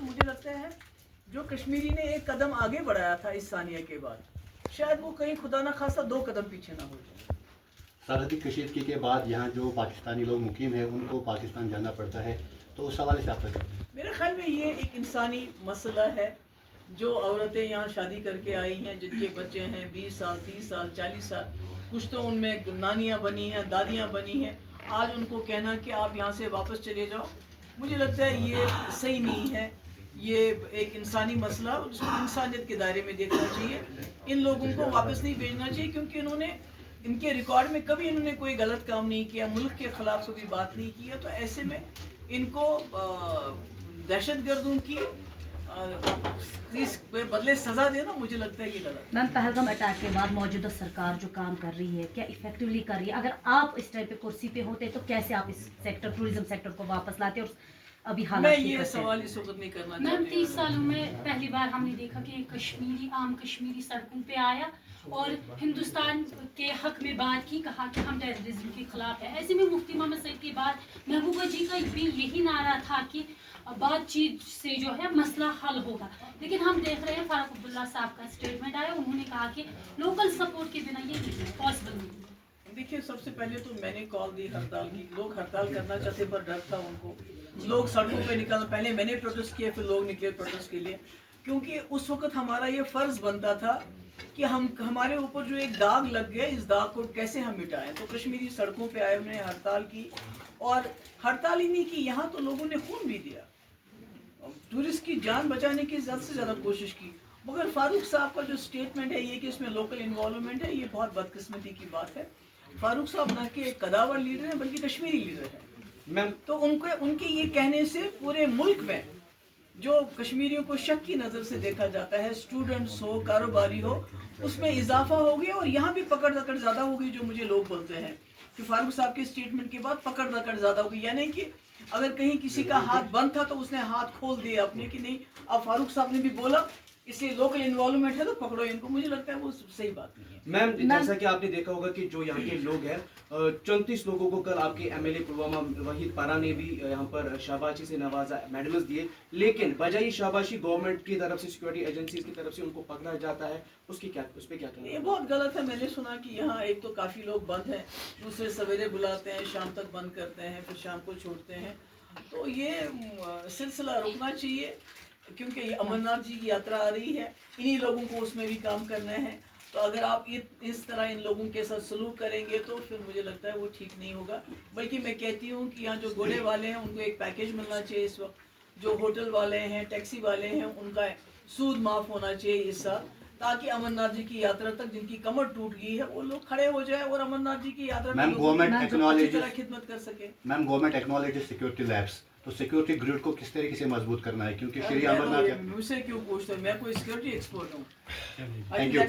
مجھے لگتا ہے جو کشمیری نے ایک قدم آگے بڑھایا تھا اس ثانیہ کے بعد شاید وہ کہیں خدا نہ خواستہ 2 قدم پیچھے نہ ہو جائے. سرحدی کشیدگی کے بعد یہاں جو پاکستانی لوگ مقیم ہیں ان کو پاکستان جانا پڑتا ہے, تو اس حوالے سے آپ کا کیا؟ میرے خیال میں یہ ایک انسانی مسئلہ ہے. جو عورتیں یہاں شادی کر کے آئی ہیں, جن کے بچے ہیں 20 سال 30 سال 40 سال, کچھ تو ان میں نانیاں بنی ہیں, دادیاں بنی ہیں, آج ان کو کہنا کہ آپ یہاں سے واپس چلے جاؤ, مجھے لگتا ہے یہ صحیح نہیں ہے. یہ ایک انسانی مسئلہ اس کو انسانیت کے دائرے میں دیکھنا چاہیے. ان لوگوں کو واپس نہیں بھیجنا چاہیے کیونکہ انہوں نے ان کے ریکارڈ میں کبھی انہوں نے کوئی غلط کام نہیں کیا, ملک کے خلاف کبھی بات نہیں کی ہے. تو ایسے میں ان کو دہشت گردوں کی بدلے سزا دینا مجھے لگتا ہے یہ غلط. میم پہلگام اٹیک کے بعد موجودہ سرکار جو کام کر رہی ہے کیا افیکٹولی کر رہی ہے؟ اگر آپ اس ٹائم پہ کرسی پہ ہوتے تو کیسے آپ اس سیکٹر ٹوریزم سیکٹر کو واپس لاتے اور ابھی میں حالات یہ سوال اس وقت نہیں کرنا چاہتی. میم 30 سالوں میں پہلی بار ہم نے دیکھا کہ ایک کشمیری عام کشمیری سڑکوں پہ آیا اور ہندوستان کے حق میں بات کی, کہا کہ ہم ٹیررزم کے خلاف ہیں. ایسے میں مفتی محمد سعید کے بعد محبوبہ جی کا بھی یہی نعرہ تھا کہ بات چیت سے جو ہے مسئلہ حل ہوگا, لیکن ہم دیکھ رہے ہیں فاروق عبداللہ صاحب کا اسٹیٹمنٹ آیا, انہوں نے کہا کہ لوکل سپورٹ کے بنا یہ پاسبل نہیں. دیکھیے سب سے پہلے تو میں نے کال دی ہڑتال کی. لوگ ہڑتال کرنا چاہتے پر ڈر تھا ان کو. لوگ سڑکوں پہ نکلنا, پہلے میں نے پروٹیسٹ کیا پھر لوگ نکلے پروٹیسٹ کے لیے, کیونکہ اس وقت ہمارا یہ فرض بنتا تھا کہ ہمارے اوپر جو ایک داغ لگ گیا اس داغ کو کیسے ہم مٹائیں. تو کشمیری سڑکوں پہ آئے, انہوں نے ہڑتال کی, اور ہڑتال ہی نہیں کی, یہاں تو لوگوں نے خون بھی دیا, ٹورسٹ کی جان بچانے کی زیادہ سے زیادہ کوشش کی. مگر فاروق صاحب کا جو اسٹیٹمنٹ ہے یہ کہ اس میں لوکل انوالومنٹ ہے, یہ بہت بدقسمتی کی بات ہے. فاروق صاحب نہ کہ ایک قداور لیڈر ہیں بلکہ کشمیری لیڈر ہیں. تو ان کے یہ کہنے سے پورے ملک میں جو کشمیریوں کو شک کی نظر سے دیکھا جاتا ہے, اسٹوڈنٹس ہو کاروباری ہو, اس میں اضافہ ہو گیا. اور یہاں بھی پکڑ دکڑ زیادہ ہو گئی, جو مجھے لوگ بولتے ہیں کہ فاروق صاحب کے اسٹیٹمنٹ کے بعد پکڑ دکڑ زیادہ ہو گئی. یعنی کہ اگر کہیں کسی کا ہاتھ بند تھا تو اس نے ہاتھ کھول دیا اپنے, کہ نہیں اب فاروق صاحب نے بھی بولا اس لیے لوکل انوالومنٹ ہے تو پکڑو ان کو. مجھے لگتا ہے وہ صحیح بات نہیں ہے. میم جیسا کہ آپ نے دیکھا ہوگا کہ جو یہاں کے لوگ ہیں 34 لوگوں کو کل آپ کے M L A Pulwama Waheed Para نے بھی یہاں پر شاباشی سے نوازا, میڈلز دیے, لیکن بجائے شاباشی گورنمنٹ کی طرف سے سیکورٹی ایجنسیز کی طرف سے ان کو پکڑا جاتا ہے. اس پہ کیا کہنا ہے؟ یہ بہت غلط ہے. میں نے سنا کہ یہاں ایک تو کافی لوگ بند ہیں, دوسرے سویرے بلاتے ہیں, شام تک بند کرتے ہیں, پھر شام کو چھوڑتے ہیں. تو یہ سلسلہ رکنا چاہیے کیونکہ یہ امرناتھ جی کی یاترا آ رہی ہے, انہی لوگوں کو اس میں بھی کام کرنا ہے. تو اگر آپ اس طرح ان لوگوں کے ساتھ سلوک کریں گے تو پھر مجھے لگتا ہے وہ ٹھیک نہیں ہوگا. بلکہ میں کہتی ہوں کہ یہاں جو گھوڑے والے ہیں ان کو ایک پیکیج ملنا چاہیے اس وقت, جو ہوٹل والے ہیں ٹیکسی والے ہیں ان کا سود معاف ہونا چاہیے اس سال, تاکہ امرناتھ جی کی یاترا تک جن کی کمر ٹوٹ گئی ہے وہ لوگ کھڑے ہو جائیں اور امرناتھ جی کی یاترا میں اچھی طرح خدمت کر سکے. میم گورنمنٹ ایکنالوجز سیکورٹی لیبس, تو سیکورٹی گریڈ کو کس طریقے سے مضبوط کرنا ہے, کیونکہ شری امرناتھ مجھ سے کیوں پوچھتے ہیں, میں کوئی سیکورٹی ایکسپرٹ ہوں. Thank you.